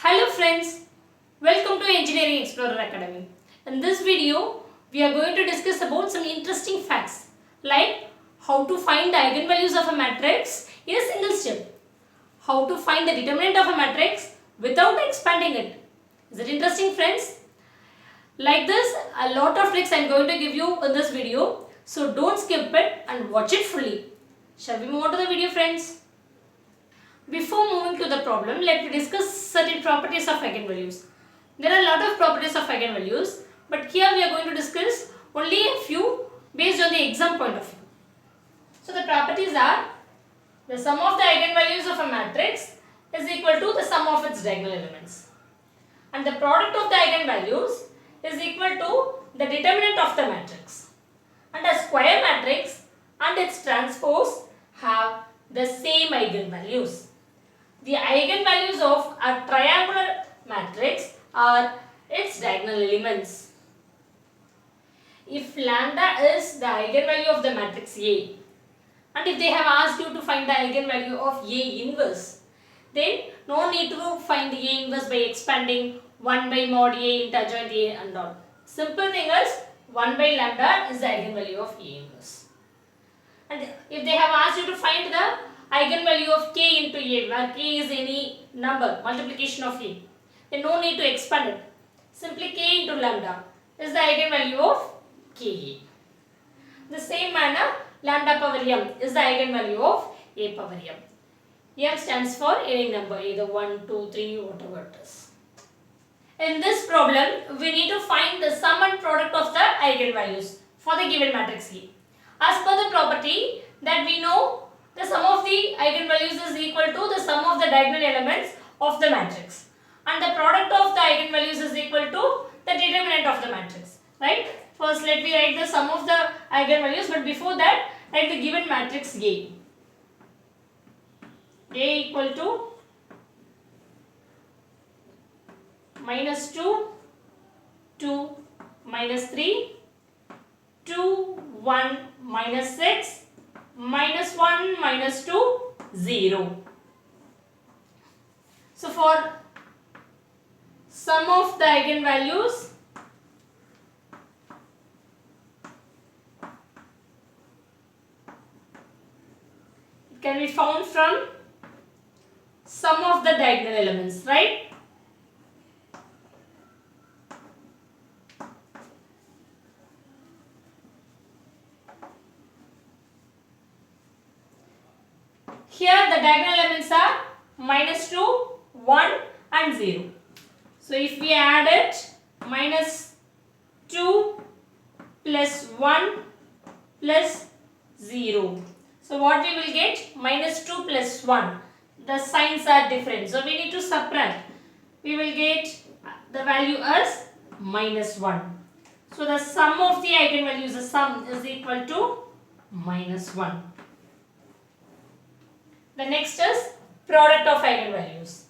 Hello friends, welcome to Engineering Explorer Academy. In this video, we are going to discuss about some interesting facts like how to find the eigenvalues of a matrix in a single step, how to find the determinant of a matrix without expanding it. Is it interesting friends? Like this, a lot of tricks I am going to give you in this video, so don't skip it and watch it fully. Shall we move on to the video friends? Before moving to the problem, let me discuss certain properties of eigenvalues. There are a lot of properties of eigenvalues, but here we are going to discuss only a few based on the exam point of view. So the properties are: the sum of the eigenvalues of a matrix is equal to the sum of its diagonal elements, and the product of the eigenvalues is equal to the determinant of the matrix, and a square matrix and its transpose have the same eigenvalues. The eigenvalues of a triangular matrix are its diagonal elements. If lambda is the eigenvalue of the matrix A, and if they have asked you to find the eigenvalue of A inverse, then no need to find A inverse by expanding 1 by mod A into adjoint A and all. Simple thing is 1 by lambda is the eigenvalue of A inverse. And if they have asked you to find the eigenvalue of k into a, where k is any number, multiplication of a, then no need to expand it. Simply k into lambda is the eigenvalue of ka. The same manner, lambda power m is the eigenvalue of a power m. M stands for any number, either 1, 2, 3, whatever it is. In this problem, we need to find the sum and product of the eigenvalues for the given matrix A. As per the property that we know, the sum of the eigenvalues is equal to the sum of the diagonal elements of the matrix, and the product of the eigenvalues is equal to the determinant of the matrix, right? First let me write the sum of the eigenvalues, but before that write the given matrix A. A equal to minus 2, 2, minus 3, 2, 1, minus 6, minus 1, minus 2, 0. So for sum of the eigenvalues, it can be found from sum of the diagonal elements, right? Here the diagonal elements are minus 2, 1 and 0. So if we add it, minus 2 plus 1 plus 0. So what we will get? Minus 2 plus 1. The signs are different, so we need to subtract. We will get the value as minus 1. So the sum of the eigenvalues, the sum is equal to minus 1. The next is product of eigenvalues.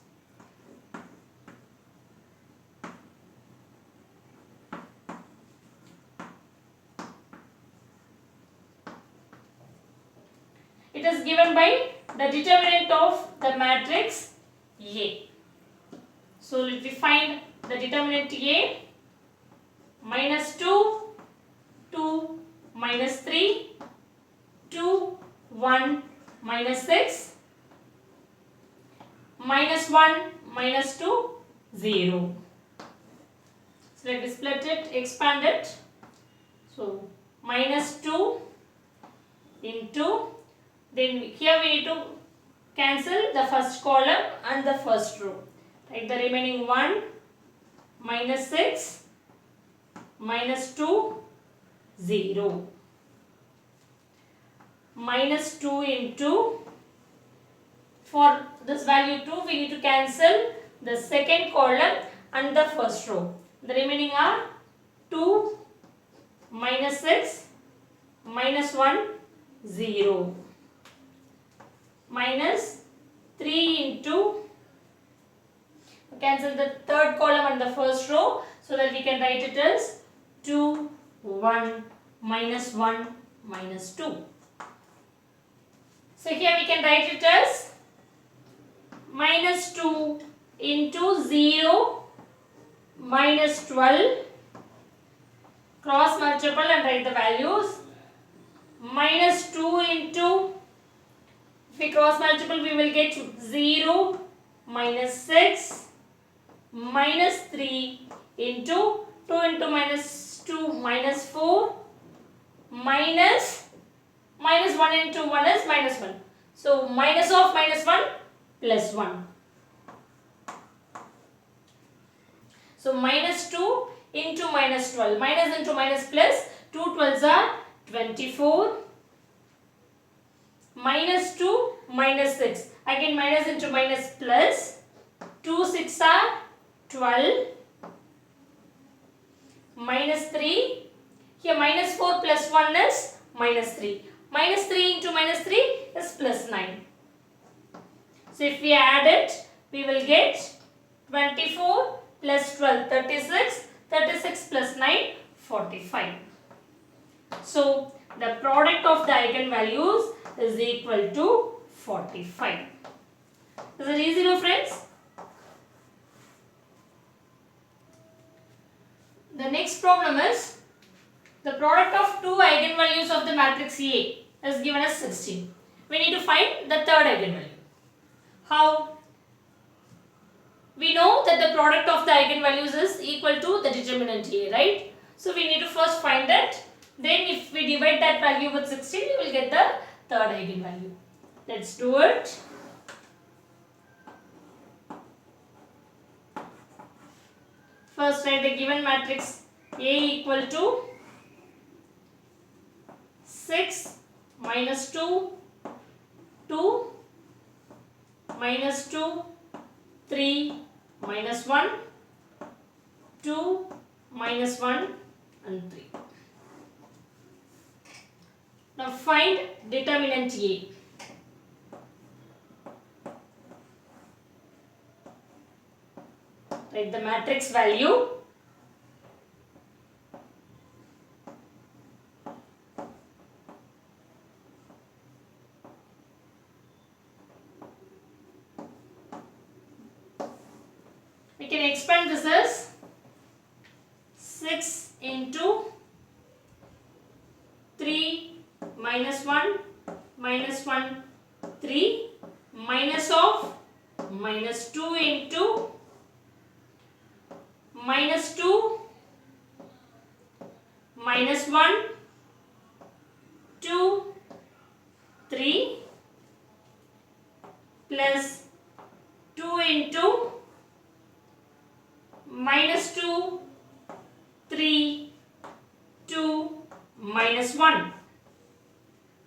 It is given by the determinant of the matrix A. So let me find the determinant A. Minus 2, 2, minus 3, 2, 1, minus 6, minus 1, minus 2, 0. So let me split it, expand it. So minus 2 into, then here we need to cancel the first column and the first row. Write the remaining 1, minus 6, minus 2, 0. Minus 2 into, for this value 2 we need to cancel the second column and the first row. The remaining are 2, minus 6, minus 1, 0. Minus 3 into, cancel the third column and the first row, so that we can write it as 2, 1, minus 1, minus 2. So here we can write it as minus 2 into 0 minus 12. Cross multiple and write the values. Minus 2 into, if we cross multiple we will get 0 minus 6 minus 3 into 2 into minus 2 minus 4 minus 1 into 1 is minus 1. So minus of minus 1 plus 1. So minus 2 into minus 12. Minus into minus plus. 2 12s are 24. Minus 2 minus 6. Again minus into minus plus. 2 6 are 12. Minus 3. Here minus 4 plus 1 is minus 3. Minus 3 into minus 3 is plus 9. So if we add it, we will get 24 plus 12, 36. 36 plus 9, 45. So the product of the eigenvalues is equal to 45. Is it easy, no friends? The next problem is the product of two eigenvalues of the matrix A is given as 16. We need to find the third eigenvalue. How? We know that the product of the eigenvalues is equal to the determinant A, right? So we need to first find that. Then if we divide that value with 16, we will get the third eigenvalue. Let's do it. First write the given matrix A equal to 6 minus 2, 2, minus 2, 3, minus 1, 2, minus 1 and 3. Now find determinant A. Write the matrix value. We can expand this as 6 into 3 minus 1 minus 1 3 minus of minus 2 into minus 2 minus 1 2 3 plus 2 into minus 2 3 2 minus 1.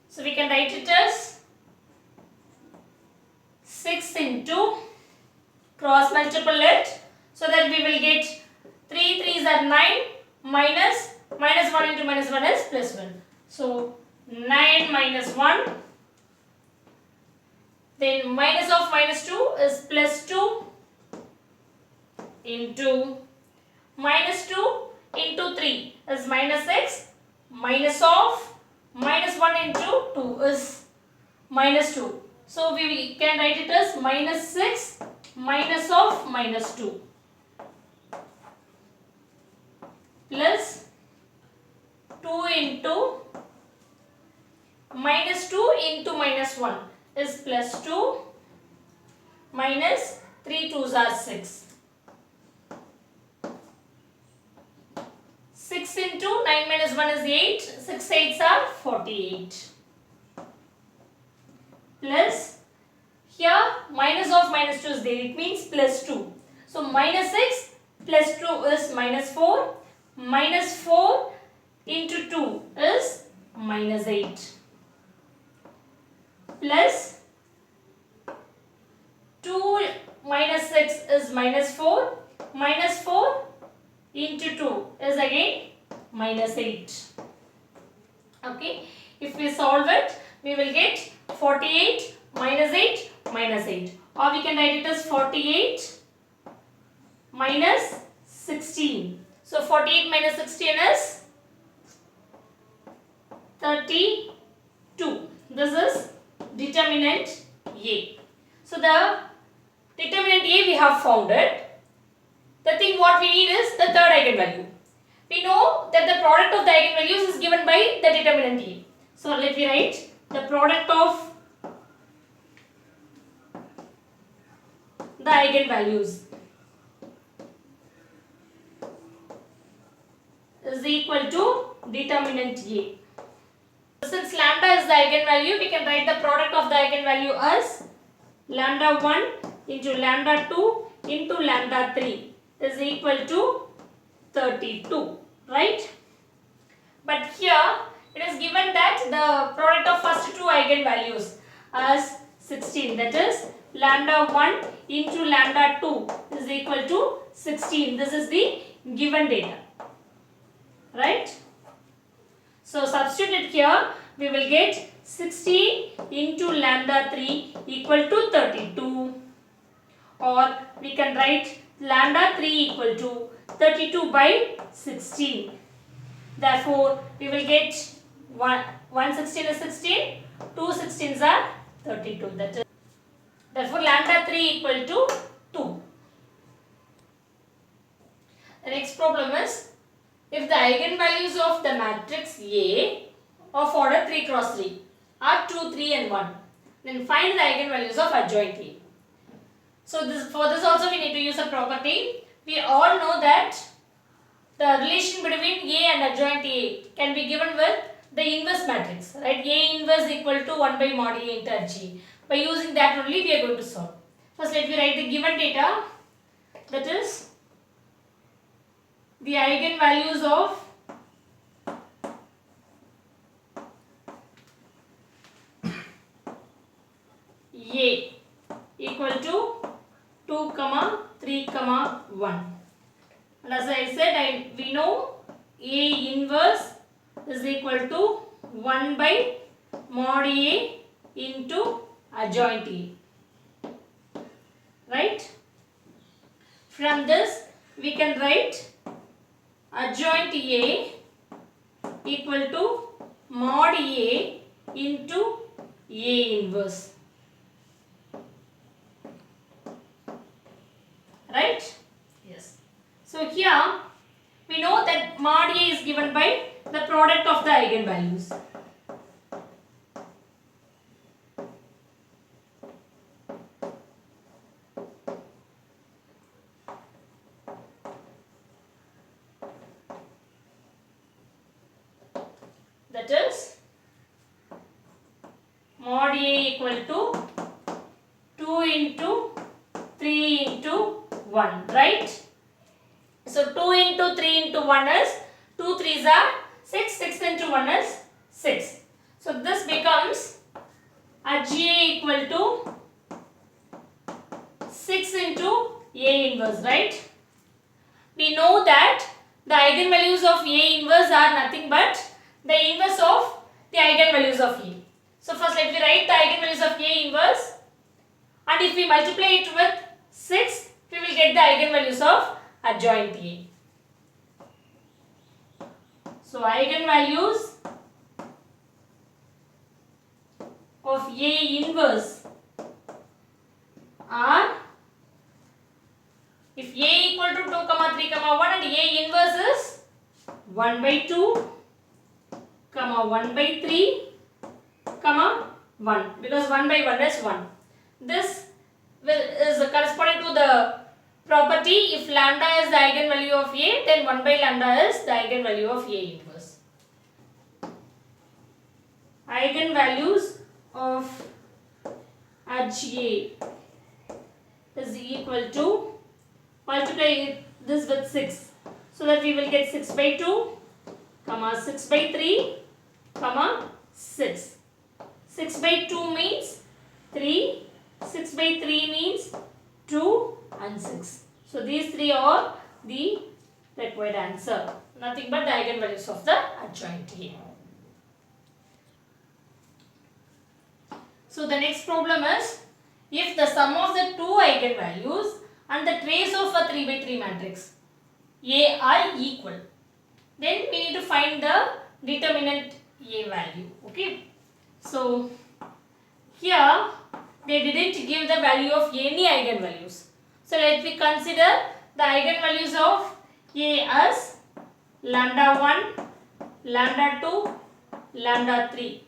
So we can write it as 6 into, cross multiple it, so that we will get 3 3s are 9 minus 1 into minus 1 is plus 1. So 9 minus 1, then minus of minus 2 is plus 2 into minus 2 into 3 is minus 6, minus of minus 1 into 2 is minus 2. So we can write it as minus 6 minus of minus 2 plus 2 into minus 2 into minus 1 is plus 2 minus 3 2s are 6. 6 into 9 minus 1 is 8. 6 8s are 48. Plus, here minus of minus 2 is there. It means plus 2. So minus 6 plus 2 is minus 4. Minus 4 into 2 is minus 8. Plus 2 minus 6 is minus 4. Minus 4 into 2 is again minus 8. Okay. If we solve it, we will get 48 minus 8 minus 8. Or we can write it as 48 minus 16. So 48 minus 16 is 32. This is determinant A. So the Determinant A we have found it. The thing what we need is the third eigenvalue. We know that the product of the eigenvalues is given by the determinant A. So let me write the product of the eigenvalues is equal to determinant A. Since lambda is the eigenvalue, we can write the product of the eigenvalue as lambda 1 into lambda 2 into lambda 3 is equal to 32, right? But here it is given that the product of first two eigenvalues as 16, that is lambda 1 into lambda 2 is equal to 16. This is the given data, right? So substitute it here, we will get 16 into lambda 3 equal to 32, or we can write lambda 3 equal to 32 by 16. Therefore, we will get 1 16 is 16, 2 16s are 32. Therefore, lambda 3 equal to 2. The next problem is, if the eigenvalues of the matrix A of order 3 cross 3 are 2, 3 and 1, then find the eigenvalues of adjoint A. So for this also we need to use a property. We all know that the relation between A and adjoint A can be given with the inverse matrix, right? A inverse equal to 1 by mod A into G. By using that only we are going to solve. First let me write the given data, that is the eigenvalues of A equal to 2, 3, 1. And as I said, we know A inverse is equal to 1 by mod A into adjoint A, right? From this we can write adjoint A equal to mod A into A inverse, right? Yes. So here we know that mod A is given by the product of the eigenvalues. That is mod A equal to 2 into 3 into 1, right? So 2 into 3 into 1 is 2 3s are 6, 6 into 1 is 6. So this becomes AG equal to 6 into A inverse, right? We know that the eigenvalues of A inverse are nothing but the inverse of the eigenvalues of A. So first let me write the eigenvalues of A inverse, and if we multiply it with 6, we will get the eigenvalues of adjoint A. So eigenvalues of A inverse are, if A equal to 2, 3, 1 and A inverse is 1 by 2, 1 by 3, 1, because 1 by 1 is 1. This is corresponding to the property, if lambda is the eigenvalue of A, then 1 by lambda is the eigenvalue of A inverse. Eigenvalues of HA is equal to, multiply this with 6, so that we will get 6 by 2, 6 by 3, 6. 6 by 2 means 3, 6 by 3 means 2 and 6. So these three are the required answer. Nothing but the eigenvalues of the adjoint A. So the next problem is, if the sum of the two eigenvalues and the trace of a 3 by 3 matrix A are equal, then we need to find the determinant A value. Okay. So here they didn't give the value of any eigenvalues. So let me consider the eigenvalues of A as lambda 1, lambda 2, lambda 3,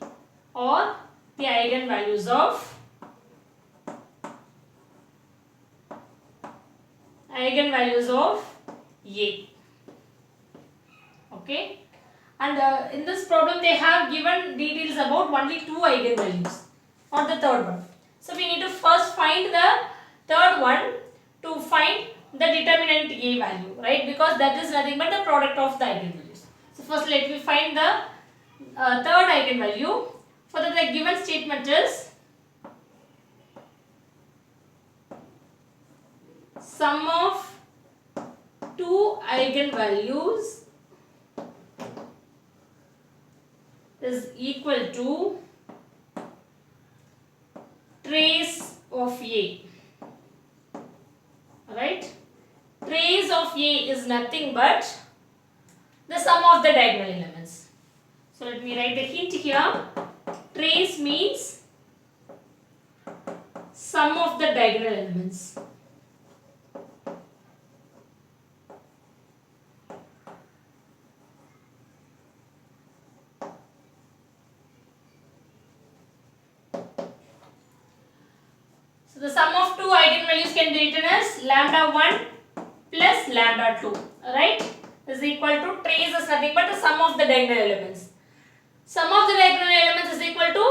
or the eigenvalues of A. Okay, and in this problem they have given details about only 2 eigenvalues, not the third one. So we need to first find the third one to find the determinant A value, right? Because that is nothing but the product of the eigenvalues. So first let me find the third eigenvalue. For that, the given statement is sum of 2 eigenvalues is equal to trace of A. Right? Trace of A is nothing but the sum of the diagonal elements. So let me write a hint here. Trace means sum of the diagonal elements. So the sum of 2 eigenvalues can be written as lambda 1 plus lambda 2, right? Is equal to trace is nothing but the sum of the diagonal elements. Sum of the diagonal elements is equal to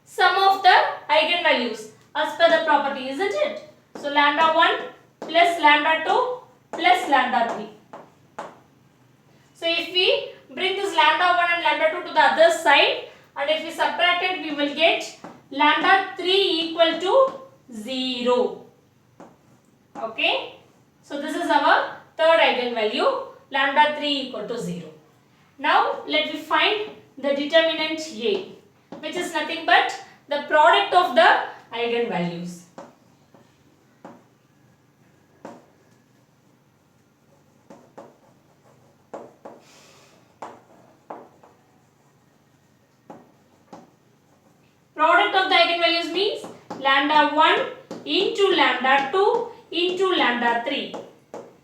sum of the eigenvalues as per the property, isn't it? So lambda 1 plus lambda 2 plus lambda 3. So if we bring this lambda 1 and lambda 2 to the other side, and if we subtract it, we will get lambda 3 equal to 0. Okay. So this is our third eigenvalue, lambda 3 equal to 0. Now let me find the determinant A, which is nothing but the product of the eigenvalues. Product of the eigenvalues means lambda 1 into lambda 2 into lambda 3.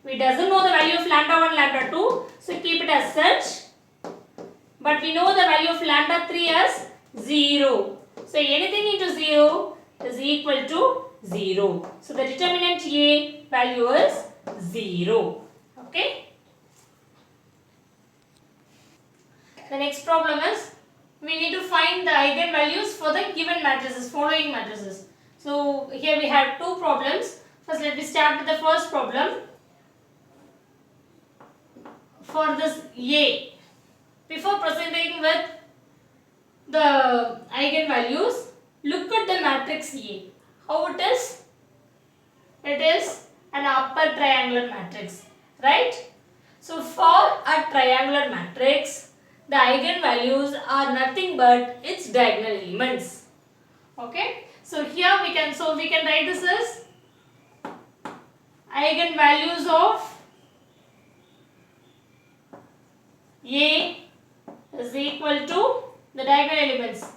We doesn't know the value of lambda 1, lambda 2, so keep it as such. But we know the value of lambda 3 as 0. So anything into 0 is equal to 0. So the determinant A value is 0. Okay. The next problem is we need to find the eigenvalues for the given matrices, following matrices. So here we have two problems. First let me start with the first problem. For this A, before proceeding with the eigenvalues, look at the matrix A. How it is? It is an upper triangular matrix, right? So for a triangular matrix, the eigenvalues are nothing but its diagonal elements. Okay? So here we can write this as eigenvalues of A is equal to the diagonal elements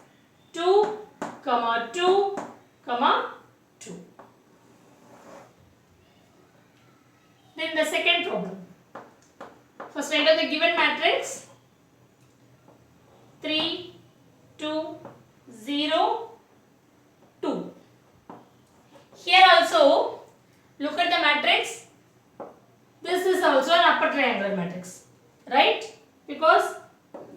2, 2, 2. Then the second problem. First write out the given matrix 3, 2, 0, 2. Here also look at the matrix. This is also an upper triangular matrix, right? Because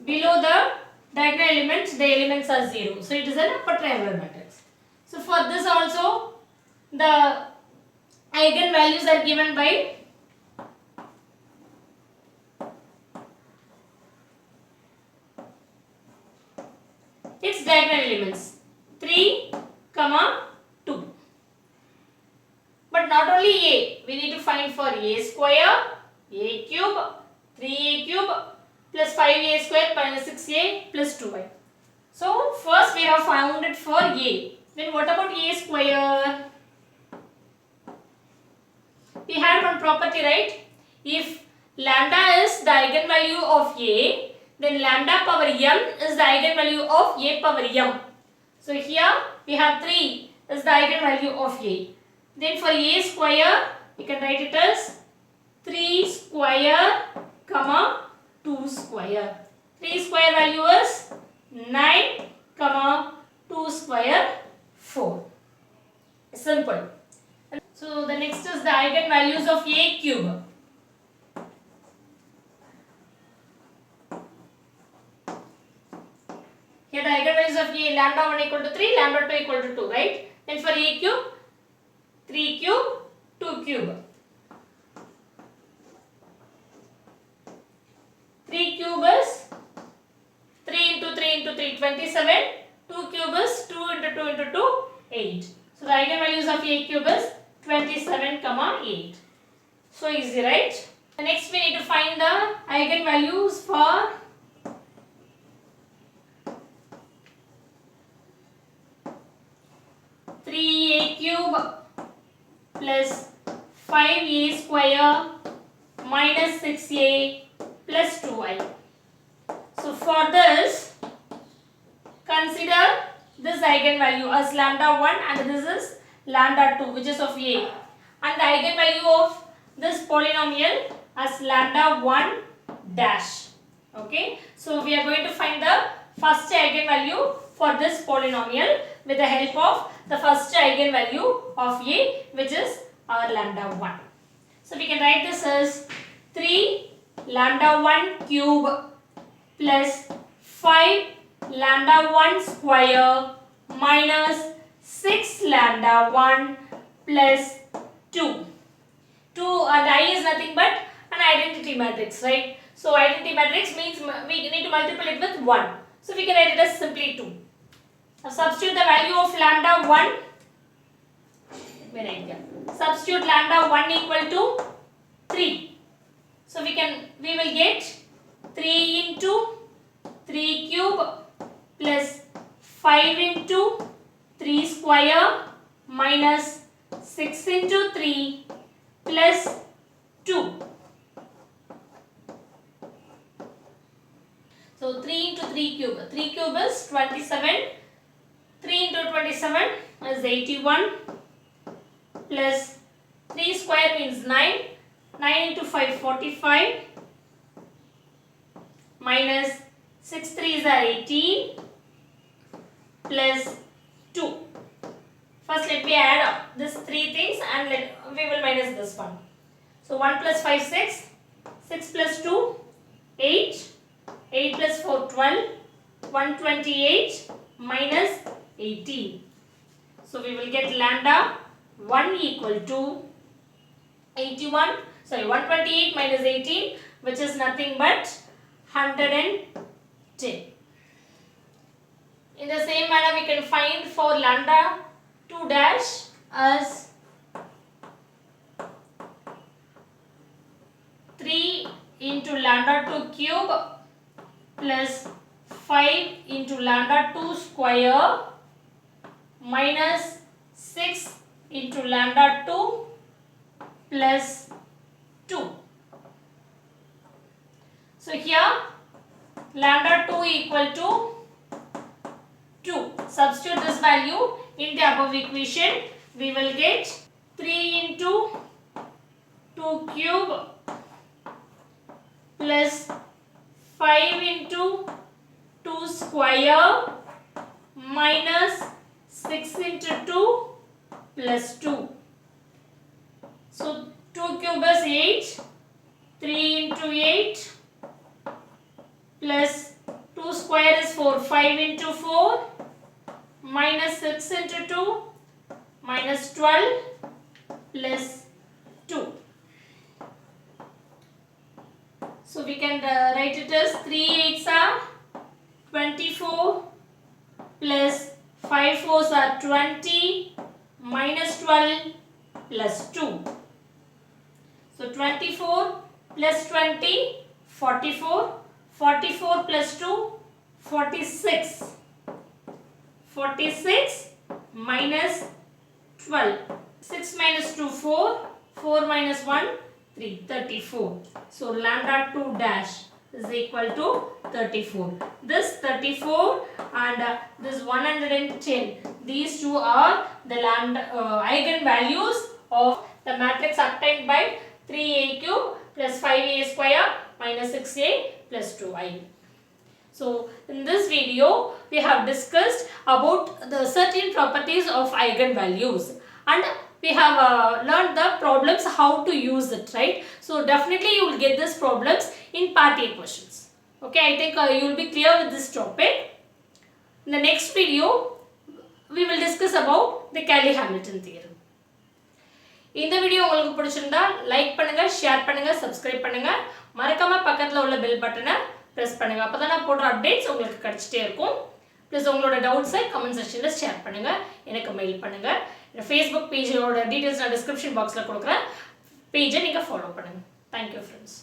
below the diagonal elements, the elements are 0. So it is an upper triangular matrix. So for this also, the eigenvalues are given by its diagonal elements 3, 2. But not only A, we need to find for A square, A cube, 3A cube plus 5A square minus 6A plus 2y. So first we have found it for A. Then what about A square? We had one property, right? If lambda is the eigenvalue of A, then lambda power m is the eigenvalue of A power m. So here we have 3. is the eigenvalue of A. Then for A square, you can write it as 3 square comma 2 square. 3 square value is 9 comma 2 square 4. Simple. So the next is the eigenvalues of A cube. Here the eigenvalues of A, lambda 1 equal to 3, lambda 2 equal to 2, right? Then for A cube, 3 cube, 2 cube. 3 cube is 3 into 3 into 3, 27. 2 cube is 2 into 2 into 2, 8. So the eigenvalues of A cube is 27 comma 8. So easy, right? Next we need to find the eigenvalues for A cube plus 5A square minus 6A plus 2I. So for this, consider this eigenvalue as lambda 1 and this is lambda 2, which is of A, and the eigenvalue of this polynomial as lambda 1 dash. Okay, so we are going to find the first eigenvalue for this polynomial with the help of the first eigenvalue of A, which is our lambda 1. So we can write this as 3 lambda 1 cube plus 5 lambda 1 square minus 6 lambda 1 plus 2. 2 and I is nothing but an identity matrix, right? So identity matrix means we need to multiply it with 1. So we can write it as simply 2. Now substitute the value of lambda 1. Let me write here. Substitute lambda 1 equal to 3. So we will get 3 into 3 cube plus 5 into 3 square minus 6 into 3 plus 2. So 3 into 3 cube. 3 cube is 27. 3 into 27 is 81 plus 3 square means 9. 9 into 5 45 minus 6 3s are 18 plus 2. First let me add up these three things and we will minus this one. So 1 plus 5 6, 6 plus 2 8, 8 plus 4 12, 128 minus 18. So we will get lambda 1 equal to 128 minus 18, which is nothing but 110. In the same manner we can find for lambda 2 dash as 3 into lambda 2 cube plus 5 into lambda 2 square minus 6 into lambda 2 plus 2. So here lambda 2 equal to 2. Substitute this value in the above equation. We will get 3 into 2 cube plus 5 into 2 square minus 6 into 2 plus 2. So 2 cube is 8. 3 into 8 plus 2 square is 4. 5 into 4 minus 6 into 2 minus 12 plus 2. So we can write it as 3 8s are 24 plus 5 4s are 20 minus 12 plus 2. So 24 plus 20 44, 44 plus 2 46. 46 minus 12. 6 minus 2 4, 4 minus 1 3, 34. So lambda 2 dash is equal to 34. This 34 and this 110, these two are the eigenvalues of the matrix obtained by 3a cube plus 5a square minus 6a plus 2i. So in this video we have discussed about the certain properties of eigenvalues, and we have learned the problems how to use it, right? So definitely you will get these problems in part A questions. Okay, I think you will be clear with this topic. In the next video we will discuss about the Cayley-Hamilton theorem. இந்த video உங்களுக்கு பிடிச்சிருந்தா like பண்ணுங்க, share பண்ணுங்க, subscribe பண்ணுங்க, மறக்காம பக்கத்துல உள்ள bell பட்டனை பிரஸ் பண்ணுங்க. அப்பதான் நான் போடுற அப்டேட்ஸ் உங்களுக்கு கிடைச்சிட்டே இருக்கும். ப்ளஸ் உங்களோட டவுட்ஸை கமெண்ட் செக்ஷன்ல ஷேர் பண்ணுங்க, எனக்கு மெயில் பண்ணுங்க. ஃபேஸ்புக் பேஜோட டீடைல்ஸ் நான் டிஸ்கிரிப்ஷன் பாக்ஸ்ல கொடுக்குறேன், பேஜை நீங்க ஃபாலோ பண்ணுங்க. Thank you friends.